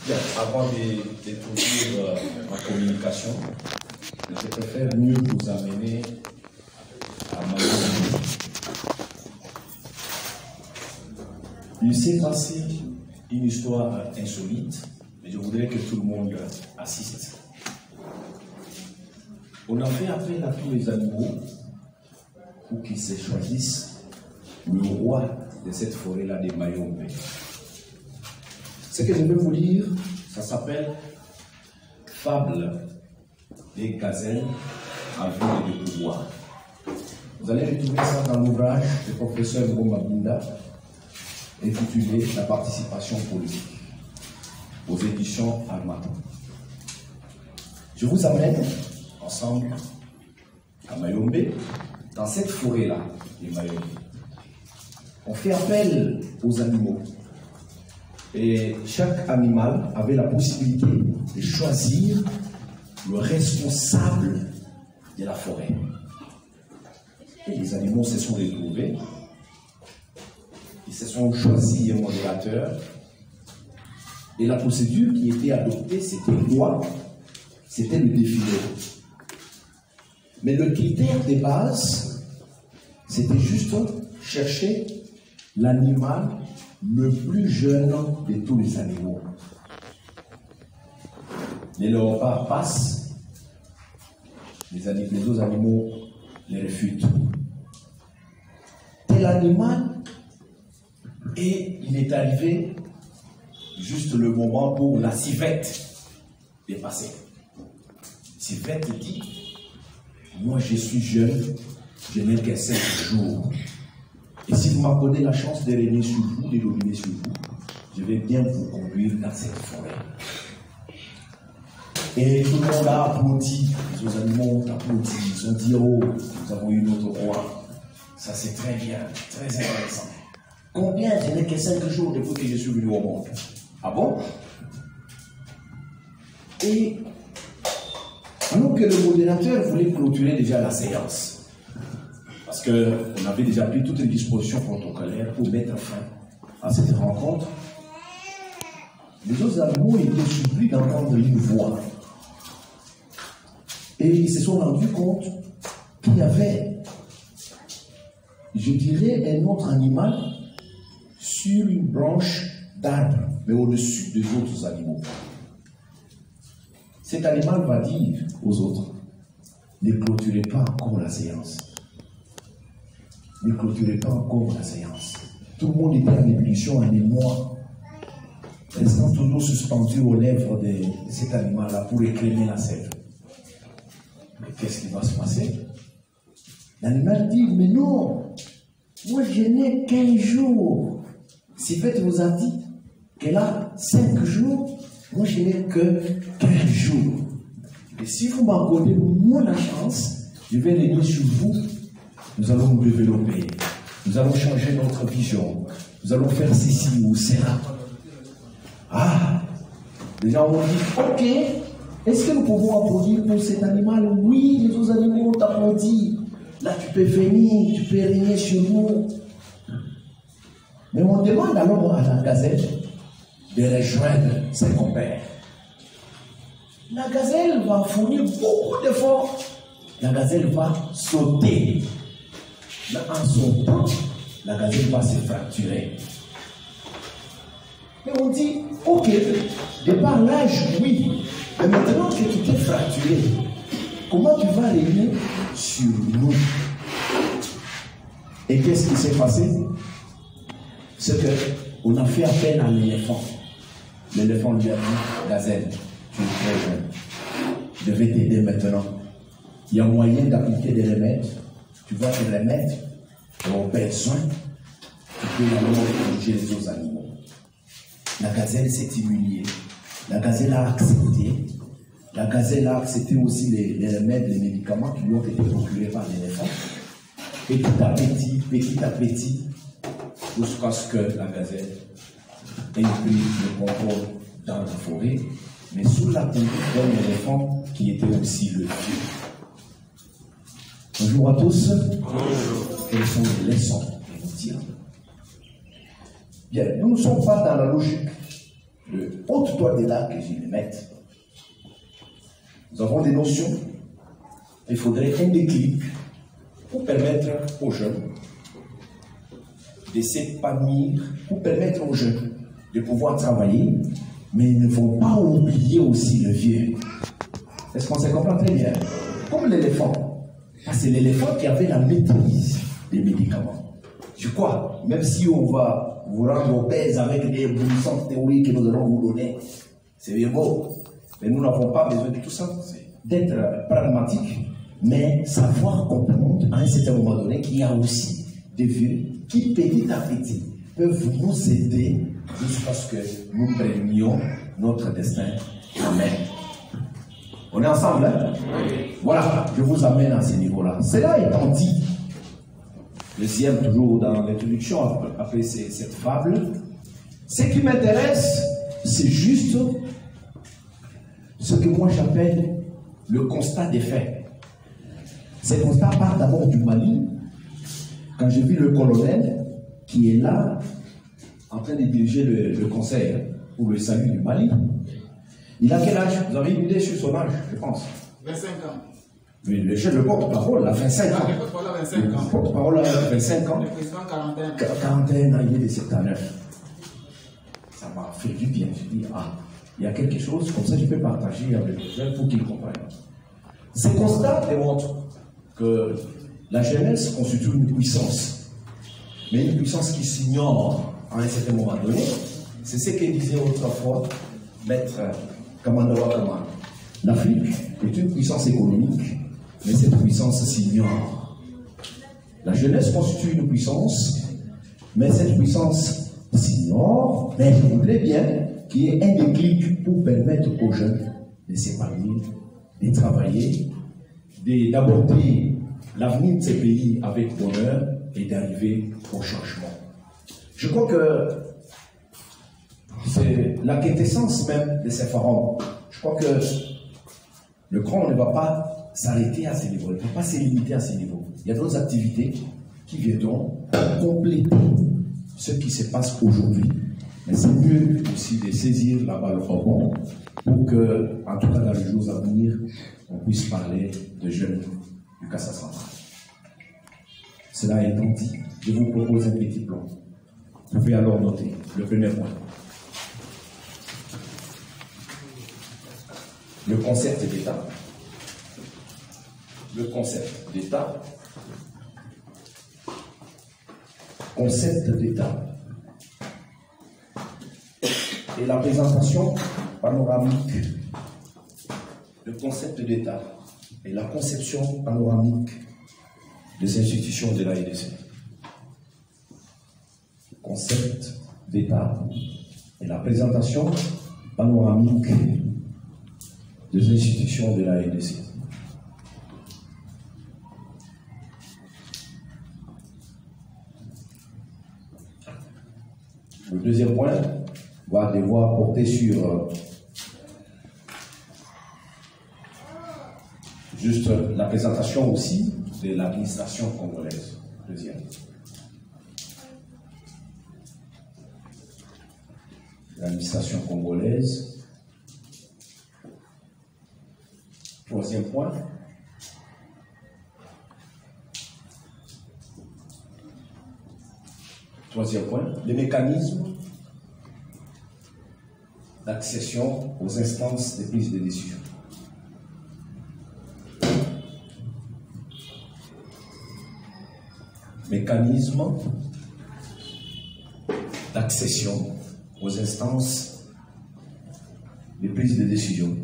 Bien, avant d'introduire ma communication, je préfère mieux vous amener à Mayombe. Il s'est passé une histoire insolite, mais je voudrais que tout le monde assiste. On a fait appel à tous les animaux pour qu'ils se choisissent le roi de cette forêt-là de Mayombe. Ce que je vais vous dire, ça s'appelle Fable des gazelles en vue de pouvoir. Vous allez retrouver ça dans l'ouvrage du professeur Ngoma intitulé La participation politique aux éditions Armatan. Je vous amène ensemble à Mayombe, dans cette forêt-là de Mayombe. On fait appel aux animaux. Et chaque animal avait la possibilité de choisir le responsable de la forêt. Et les animaux se sont retrouvés. Ils se sont choisis un modérateur. Et la procédure qui était adoptée, c'était quoi? C'était le défilé. Mais le critère de base, c'était juste chercher l'animal le plus jeune de tous les animaux. Les léopards passent, les autres animaux les refutent. Tel animal, et il est arrivé juste le moment pour la civette de passer. Civette dit, moi je suis jeune, je n'ai que 5 jours. Et si vous m'accordez la chance de régner sur vous, de dominer sur vous, je vais bien vous conduire dans cette forêt. Et tout le monde a applaudi, les autres animaux ont applaudi, ils ont dit, oh, nous avons eu notre roi. Ça c'est très bien, très intéressant. Combien? Je n'ai que 5 jours depuis que je suis venu au monde. Ah bon? Et alors que le modérateur voulait clôturer déjà la séance, parce qu'on avait déjà pris toutes les dispositions protocolaires pour mettre fin à cette rencontre, les autres animaux étaient surpris d'entendre une voix. Et ils se sont rendus compte qu'il y avait, je dirais, un autre animal sur une branche d'arbre, mais au-dessus des autres animaux. Cet animal va dire aux autres, ne clôturez pas encore la séance. Ne clôturez pas encore la séance. Tout le monde était en ébullition, en émoi, restant toujours suspendu aux lèvres de cet animal-là pour réclamer la sève. Mais qu'est-ce qui va se passer? L'animal dit, mais non, moi je n'ai qu'un jour. Sivette vous a dit qu'elle a 5 jours, moi je n'ai que 15 jours. Et si vous m'accordez moi la chance, je vais régner sur vous. Nous allons nous développer, nous allons changer notre vision, nous allons faire ceci ou cela. Ah, les gens ont dit, ok, est-ce que nous pouvons applaudir pour cet animal? Oui, les autres animaux ont applaudi. Là, tu peux venir, tu peux régner sur nous. Mais on demande alors à la gazelle de rejoindre ses compères. La gazelle va fournir beaucoup d'efforts. La gazelle va sauter. En sautant, la gazelle va se fracturer. Et on dit, ok, de par l'âge, oui, mais maintenant que tu t'es fracturé, comment tu vas régner sur nous? Et qu'est-ce qui s'est passé? C'est qu'on a fait appel à l'éléphant. L'éléphant lui a dit, gazelle, tu es très jeune, je vais t'aider maintenant. Il y a moyen d'appliquer des remèdes. Tu vas te remettre aux besoins, tu peux alors corriger les autres animaux. La gazelle s'est humiliée. La gazelle a accepté. La gazelle a accepté aussi les remèdes, les médicaments qui lui ont été procurés par l'éléphant. Petit à petit, jusqu'à ce que la gazelle ait pris le contrôle dans la forêt, mais sous la conduite d'un éléphant qui était aussi le Dieu. Bonjour à tous. Bonjour. Quelles sont les leçons que nous tirons? Bien, nous ne sommes pas dans la logique ôte-toi de là que je les mette. Nous avons des notions. Il faudrait un déclic pour permettre aux jeunes de s'épanouir, pour permettre aux jeunes de pouvoir travailler, mais ils ne vont pas oublier aussi le vieux. Est-ce qu'on se comprend très bien? Comme l'éléphant. C'est l'éléphant qui avait la maîtrise des médicaments. Je crois, même si on va vous rendre obèse avec des évolutions théoriques que nous allons vous donner, c'est bien beau. Mais nous n'avons pas besoin de tout ça. D'être pragmatique, mais savoir comprendre à un certain moment donné qu'il y a aussi des vieux qui, petit à petit, peuvent nous aider jusqu'à ce que nous prenions notre destin en main. On est ensemble, hein? Voilà, je vous amène à ce niveau-là. Cela étant dit, deuxième, toujours dans l'introduction, après cette fable, ce qui m'intéresse, c'est juste ce que moi j'appelle le constat des faits. Ce constat part d'abord du Mali. Quand j'ai vu le colonel qui est là, en train de diriger le conseil pour le salut du Mali, il a quel âge? Vous avez une idée sur son âge, je pense? 25 ans. Mais le porte-parole a 25 ans. Le porte-parole a 25 ans. Le président 41. 41 ans, il est de 79. Ça m'a fait du bien. Je dis, ah, il y a quelque chose, comme ça je peux partager avec les jeunes pour qu'ils comprennent. Ce constat démontre que la jeunesse constitue une puissance, mais une puissance qui s'ignore à un certain moment donné. C'est ce que disait autrefois Maître Kamanda Wakama. L'Afrique est une puissance économique, mais cette puissance s'ignore. La jeunesse constitue une puissance, mais cette puissance s'ignore. Mais je voudrais bien qu'il y ait un déclic pour permettre aux jeunes de s'épanouir, de travailler, d'aborder l'avenir de ces pays avec bonheur et d'arriver au changement. Je crois que c'est la quintessence même de ces forums. Je crois que le CRON ne va pas s'arrêter à ce niveau, il ne va pas se limiter à ce niveau. Il y a d'autres activités qui viendront compléter ce qui se passe aujourd'hui. Mais c'est mieux aussi de saisir la balle au rebond pour que, en tout cas dans les jours à venir, on puisse parler de jeunes du Cassa Central. Cela étant dit, je vous propose un petit plan. Vous pouvez alors noter le premier point. Le concept d'État. Le concept d'État. Concept d'État. Et la présentation panoramique. Le concept d'État et la conception panoramique des institutions de l'AEDC. Concept d'État et la présentation panoramique des institutions de l'AEDC. Le deuxième point va devoir porter sur juste la présentation aussi de l'administration congolaise. Deuxième. L'administration congolaise. Troisième point. Troisième point, les mécanismes d'accession aux instances de prise de décision. Mécanisme d'accession aux instances de prise de décision.